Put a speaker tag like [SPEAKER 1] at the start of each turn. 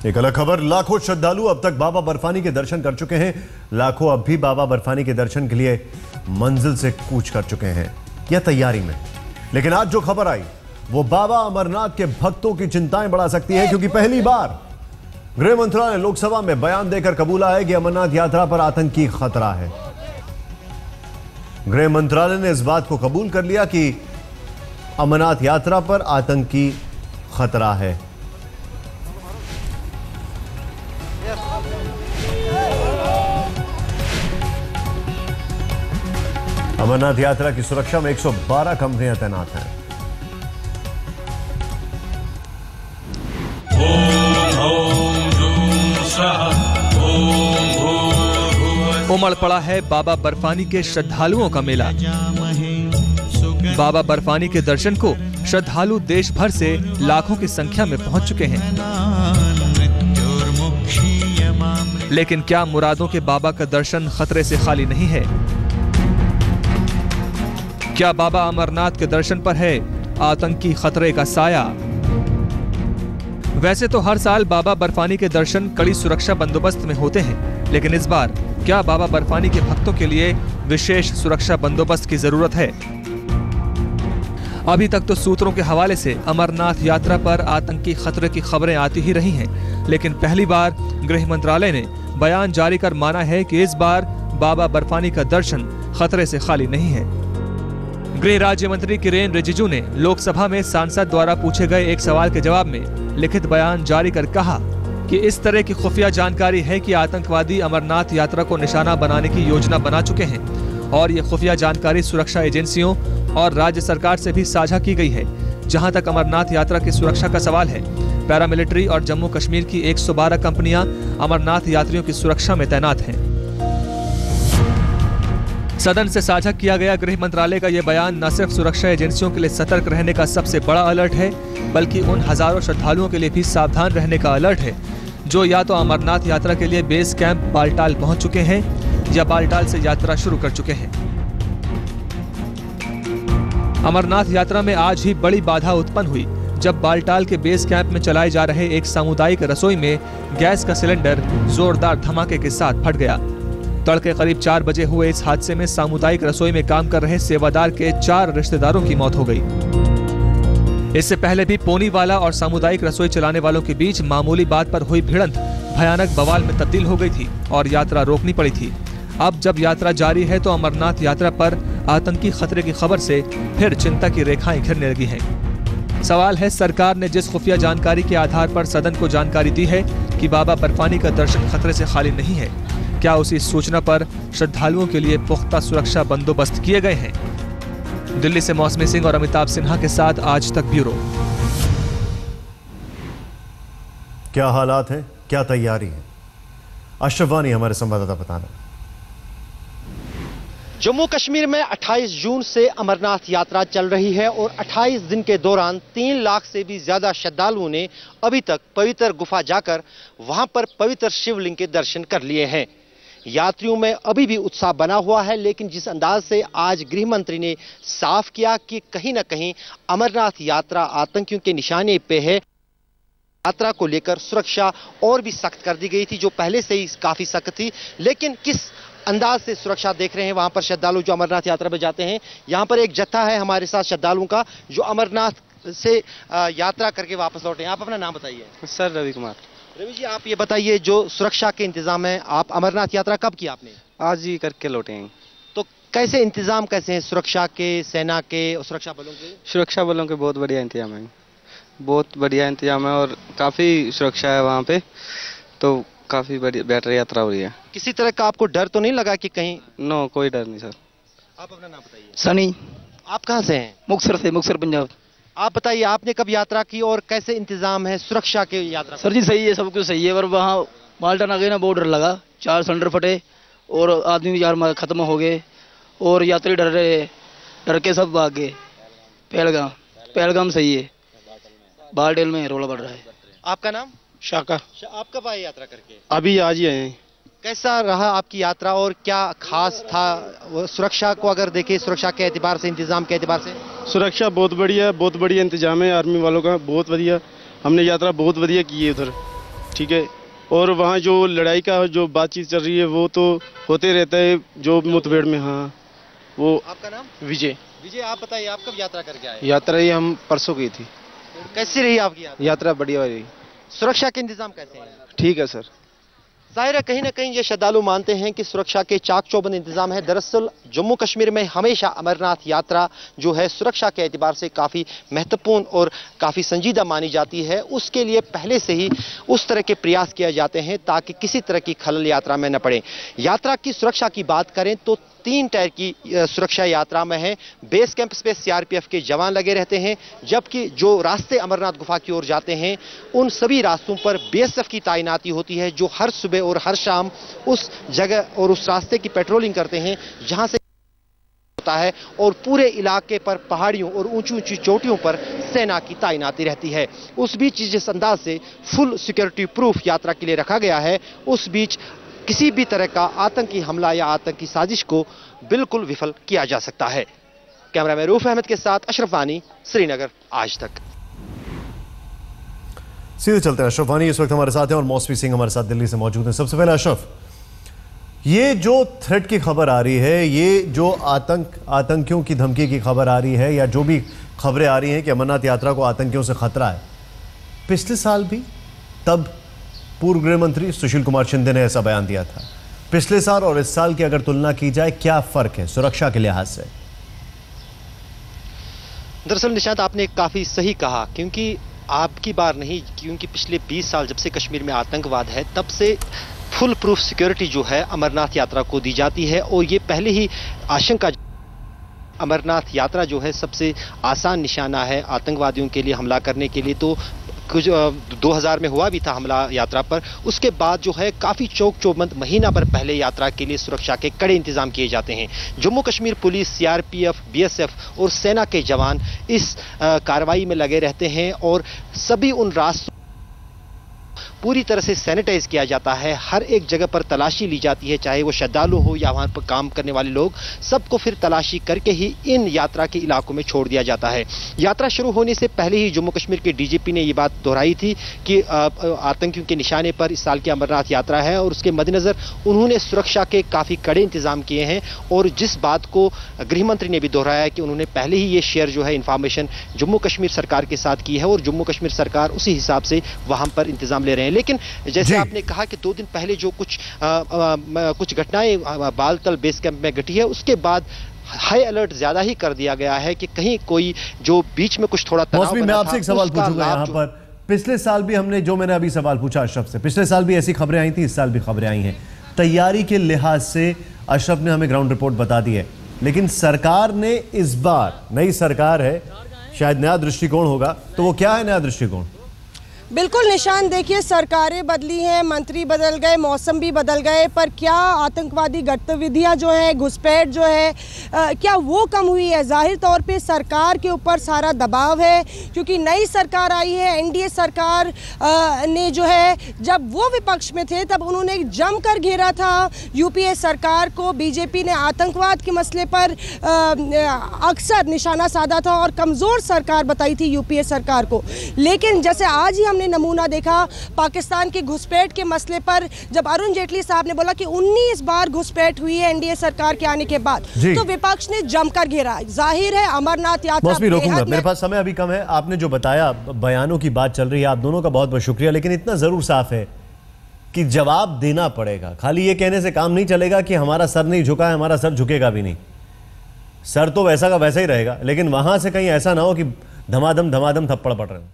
[SPEAKER 1] एक अलग खबर, लाखों श्रद्धालु अब तक बाबा बर्फानी के दर्शन कर चुके हैं। लाखों अब भी बाबा बर्फानी के दर्शन के लिए मंजिल से कूच कर चुके हैं या तैयारी में। लेकिन आज जो खबर आई वो बाबा अमरनाथ के भक्तों की चिंताएं बढ़ा सकती है, क्योंकि पहली बार गृह मंत्रालय ने लोकसभा में बयान देकर कबूला है कि अमरनाथ यात्रा पर आतंकी खतरा है। गृह मंत्रालय ने इस बात को कबूल कर लिया कि अमरनाथ यात्रा पर आतंकी खतरा है। अमरनाथ यात्रा की सुरक्षा में 112 कंपनियां तैनात हैं।
[SPEAKER 2] उमड़ पड़ा है बाबा बर्फानी के श्रद्धालुओं का मेला। बाबा बर्फानी के दर्शन को श्रद्धालु देश भर से लाखों की संख्या में पहुंच चुके हैं। लेकिन क्या मुरादों के बाबा का दर्शन खतरे से खाली नहीं है? क्या बाबा अमरनाथ के दर्शन पर है आतंकी खतरे का साया? वैसे तो हर साल बाबा बर्फानी के दर्शन कड़ी सुरक्षा बंदोबस्त में होते हैं, लेकिन इस बार क्या बाबा बर्फानी के भक्तों के लिए विशेष सुरक्षा बंदोबस्त की जरूरत है? अभी तक तो सूत्रों के हवाले से अमरनाथ यात्रा पर आतंकी खतरे की खबरें आती ही रही हैं, लेकिन पहली बार गृह मंत्रालय ने बयान जारी कर माना है कि इस बार बाबा बर्फानी का दर्शन खतरे से खाली नहीं है। गृह राज्य मंत्री किरेन रिजिजू ने लोकसभा में सांसद द्वारा पूछे गए एक सवाल के जवाब में लिखित बयान जारी कर कहा कि इस तरह की खुफिया जानकारी है कि आतंकवादी अमरनाथ यात्रा को निशाना बनाने की योजना बना चुके हैं और ये खुफिया जानकारी सुरक्षा एजेंसियों और राज्य सरकार से भी साझा की गई है। जहां तक अमरनाथ यात्रा की सुरक्षा का सवाल है, पैरामिलिट्री और जम्मू कश्मीर की 112 कंपनियां अमरनाथ यात्रियों की सुरक्षा में तैनात हैं। सदन से साझा किया गया गृह मंत्रालय का यह बयान न सिर्फ सुरक्षा एजेंसियों के लिए सतर्क रहने का सबसे बड़ा अलर्ट है, बल्कि उन हजारों श्रद्धालुओं के लिए भी सावधान रहने का अलर्ट है जो या तो अमरनाथ यात्रा के लिए बेस कैंप बालटाल पहुंच चुके हैं या बालटाल से यात्रा शुरू कर चुके हैं। अमरनाथ यात्रा में आज ही बड़ी बाधा उत्पन्न हुई जब बालटाल के बेस कैंप में चलाए जा रहे एक सामुदायिक रसोई में गैस का सिलेंडर जोरदार धमाके के साथ फट गया। तड़के करीब 4 बजे हुए इस हादसे में सामुदायिक रसोई में काम कर रहे सेवादार के 4 रिश्तेदारों की मौत हो गई। इससे पहले भी पोनीवाला और सामुदायिक रसोई चलाने वालों के बीच मामूली बात पर हुई भिड़ंत भयानक बवाल में तब्दील हो गई थी और यात्रा रोकनी पड़ी थी। अब जब यात्रा जारी है तो अमरनाथ यात्रा पर आतंकी खतरे की खबर से फिर चिंता की रेखाएं घिरने लगी हैं। सवाल है, सरकार ने जिस खुफिया जानकारी के आधार पर सदन को जानकारी दी है कि बाबा बर्फानी का दर्शन खतरे से खाली नहीं है, क्या उसी सूचना पर श्रद्धालुओं के लिए पुख्ता सुरक्षा बंदोबस्त किए गए हैं? दिल्ली से मौसमी सिंह और अमिताभ सिन्हा के साथ आज तक ब्यूरो।
[SPEAKER 1] क्या हालात हैं, क्या तैयारी है? अशरफ वानी हमारे संवाददाता बताना।
[SPEAKER 3] जम्मू कश्मीर में 28 जून से अमरनाथ यात्रा चल रही है और 28 दिन के दौरान 3 लाख से भी ज्यादा श्रद्धालुओं ने अभी तक पवित्र गुफा जाकर वहां पर पवित्र शिवलिंग के दर्शन कर लिए हैं। यात्रियों में अभी भी उत्साह बना हुआ है, लेकिन जिस अंदाज से आज गृह मंत्री ने साफ किया कि कहीं ना कहीं अमरनाथ यात्रा आतंकियों के निशाने पे है, यात्रा को लेकर सुरक्षा और भी सख्त कर दी गई थी, जो पहले से ही काफी सख्त थी। लेकिन किस अंदाज से सुरक्षा देख रहे हैं वहां पर श्रद्धालु जो अमरनाथ यात्रा पे जाते हैं। यहाँ पर एक जत्था है हमारे साथ श्रद्धालुओं का जो अमरनाथ से यात्रा करके वापस लौटे। आप अपना नाम बताइए।
[SPEAKER 4] सर रवि कुमार।
[SPEAKER 3] रवि जी, आप ये बताइए, जो सुरक्षा के इंतजाम है, आप अमरनाथ यात्रा कब किया आपने?
[SPEAKER 4] आज ही करके लौटे हैं।
[SPEAKER 3] तो कैसे इंतजाम कैसे हैं सुरक्षा के, सेना के और सुरक्षा बलों के?
[SPEAKER 4] सुरक्षा बलों के बहुत बढ़िया इंतजाम है, बहुत बढ़िया इंतजाम है और काफी सुरक्षा है वहाँ पे, तो काफी बेटर यात्रा हो रही है।
[SPEAKER 3] किसी तरह का आपको डर तो नहीं लगा कि कहीं?
[SPEAKER 4] नो, कोई डर नहीं सर।
[SPEAKER 3] आप अपना नाम बताइए।
[SPEAKER 5] सनी।
[SPEAKER 3] आप कहाँ से हैं?
[SPEAKER 5] मुक्तसर से, मुक्तसर पंजाब।
[SPEAKER 3] आप बताइए, आपने कब यात्रा की और कैसे इंतजाम है सुरक्षा के यात्रा?
[SPEAKER 5] सर जी सही है, सब कुछ सही है, पर वहाँ बाल्टान आ गए ना, बहुत डर लगा। 4 सिलेंडर फटे और आदमी भी 4 खत्म हो गए और यात्री डर रहे, डर के सब भाग गए। पहलगाम सही है, बालटेल में रोला बढ़ रहा है।
[SPEAKER 3] आपका नाम?
[SPEAKER 5] शाका।
[SPEAKER 3] आप कब आए यात्रा करके?
[SPEAKER 5] अभी आज ही आए हैं।
[SPEAKER 3] कैसा रहा आपकी यात्रा और क्या खास था? सुरक्षा को अगर देखें, सुरक्षा के एतबार से, इंतजाम के एतबार से?
[SPEAKER 6] सुरक्षा बहुत बढ़िया है, बहुत बढ़िया इंतजाम है आर्मी वालों का, बहुत बढ़िया। हमने यात्रा बहुत बढ़िया की है उधर। ठीक है। और वहाँ जो लड़ाई का जो बातचीत चल रही है वो तो होते रहता है जो मुठभेड़ में। हाँ वो।
[SPEAKER 3] आपका नाम?
[SPEAKER 6] विजय।
[SPEAKER 3] विजय, आप बताइए, आप कब यात्रा करके आए?
[SPEAKER 6] यात्रा ये हम परसों की थी।
[SPEAKER 3] कैसी रही आपकी यात्रा?
[SPEAKER 6] यात्रा बढ़िया रही।
[SPEAKER 3] सुरक्षा के इंतजाम कैसे हैं?
[SPEAKER 6] ठीक है सर।
[SPEAKER 3] जाहिर है कहीं ना कहीं ये श्रद्धालु मानते हैं कि सुरक्षा के चाक चौबंद इंतजाम है। दरअसल जम्मू कश्मीर में हमेशा अमरनाथ यात्रा जो है सुरक्षा के एतबार से काफ़ी महत्वपूर्ण और काफ़ी संजीदा मानी जाती है। उसके लिए पहले से ही उस तरह के प्रयास किए जाते हैं ताकि किसी तरह की खलल यात्रा में न पड़े। यात्रा की सुरक्षा की बात करें तो 3 टायर की सुरक्षा यात्रा में है। बेस कैंप पे सीआरपीएफ के जवान लगे रहते हैं, जबकि जो रास्ते अमरनाथ गुफा की ओर जाते हैं उन सभी रास्तों पर बीएसएफ की तैनाती होती है, जो हर सुबह और हर शाम उस जगह और उस रास्ते की पेट्रोलिंग करते हैं जहां से होता है। और पूरे इलाके पर पहाड़ियों और ऊंची ऊंची चोटियों पर सेना की तैनाती रहती है। उस बीच जिस अंदाज से फुल सिक्योरिटी प्रूफ यात्रा के लिए रखा गया है, उस बीच किसी भी तरह का आतंकी हमला या आतंकी साजिश को बिल्कुल विफल किया जा सकता है। कैमरामैन रूफ अहमद के साथ अशरफ वानी, श्रीनगर, आज तक।
[SPEAKER 1] सीधे चलते हैं, अशरफ वानी इस वक्त हमारे साथ हैं और मौसमी सिंह हमारे साथ दिल्ली से मौजूद हैं। सबसे पहले अशरफ, ये जो थ्रेट की खबर आ रही है, ये जो आतंकियों की धमकी की खबर आ रही है, या जो भी खबरें आ रही हैं कि अमरनाथ यात्रा को आतंकियों से खतरा है, पिछले साल भी तब पूर्व गृह मंत्री सुशील कुमार शिंदे ने ऐसा बयान दिया था। पिछले साल और इस साल की अगर तुलना की जाए, क्या फर्क है सुरक्षा के लिहाज से?
[SPEAKER 3] दरअसल निशांत, आपने काफी सही कहा, क्योंकि आपकी बार नहीं, क्योंकि पिछले 20 साल जब से कश्मीर में आतंकवाद है तब से फुल प्रूफ सिक्योरिटी जो है अमरनाथ यात्रा को दी जाती है। और ये पहले ही आशंका, अमरनाथ यात्रा जो है सबसे आसान निशाना है आतंकवादियों के लिए हमला करने के लिए। तो कुछ 2000 में हुआ भी था हमला यात्रा पर। उसके बाद जो है काफ़ी चौक चौबंद महीना भर पहले यात्रा के लिए सुरक्षा के कड़े इंतजाम किए जाते हैं। Jammu Kashmir police, CRPF, BSF और सेना के जवान इस कार्रवाई में लगे रहते हैं और सभी उन रास्तों पूरी तरह से सैनिटाइज किया जाता है। हर एक जगह पर तलाशी ली जाती है, चाहे वो श्रद्धालु हो या वहां पर काम करने वाले लोग, सबको फिर तलाशी करके ही इन यात्रा के इलाकों में छोड़ दिया जाता है। यात्रा शुरू होने से पहले ही जम्मू कश्मीर के डीजीपी ने ये बात दोहराई थी कि आतंकियों के निशाने पर इस साल की अमरनाथ यात्रा है और उसके मद्देनजर उन्होंने सुरक्षा के काफ़ी कड़े इंतजाम किए हैं। और जिस बात को गृह मंत्री ने भी दोहराया कि उन्होंने पहले ही ये शेयर जो है इंफॉर्मेशन जम्मू कश्मीर सरकार के साथ की है और जम्मू कश्मीर सरकार उसी हिसाब से वहां पर इंतजाम ले रहे हैं। लेकिन जैसे आपने कहा कि 2 दिन पहले जो कुछ घटनाएं बालतल बेस कैंप में घटी है, उसके बाद हाई अलर्ट ज्यादा ही कर दिया गया है कि कहीं कोई जो बीच में कुछ थोड़ा तनाव बना था।
[SPEAKER 1] मैं आपसे एक सवाल पूछूंगा यहाँ पर। पिछले साल भी हमने, जो मैंने अभी सवाल पूछा अशरफ से, पिछले साल भी ऐसी खबरें आई थी, इस साल भी खबरें आई हैं। तैयारी के लिहाज से अशरफ ने हमें ग्राउंड रिपोर्ट बता दी है, लेकिन सरकार ने इस बार, नई सरकार है, शायद नया दृष्टिकोण होगा, तो वो क्या है नया दृष्टिकोण?
[SPEAKER 7] बिल्कुल निशान, देखिए सरकारें बदली हैं, मंत्री बदल गए, मौसम भी बदल गए, पर क्या आतंकवादी गतिविधियां जो है, घुसपैठ जो है, क्या वो कम हुई है? जाहिर तौर पे सरकार के ऊपर सारा दबाव है, क्योंकि नई सरकार आई है। एनडीए सरकार ने जो है, जब वो विपक्ष में थे तब उन्होंने जमकर घेरा था यूपीए सरकार को। बीजेपी ने आतंकवाद के मसले पर अक्सर निशाना साधा था और कमज़ोर सरकार बताई थी यूपीए सरकार को। लेकिन जैसे आज ही नमूना देखा पाकिस्तान की घुसपैठ के मसले पर, जब अरुण जेटली साहब ने बोला कि 19 बार घुसपैठ हुई है एनडीए सरकार के आने के बाद, तो विपक्ष ने जमकर घेरा। जाहिर है अमरनाथ यात्रा
[SPEAKER 1] रोकूंगा, मेरे पास समय अभी कम है। आपने जो बताया, बयानों की बात चल रही है, आप दोनों का बहुत बहुत शुक्रिया, लेकिन इतना जरूर साफ है कि जवाब देना पड़ेगा। खाली ये कहने से काम नहीं चलेगा कि हमारा सर नहीं झुका है, हमारा सर झुकेगा भी नहीं। सर तो वैसा का वैसा ही रहेगा, लेकिन वहां से कहीं ऐसा ना हो कि धमाधम थप्पड़ पड़ रहे हैं।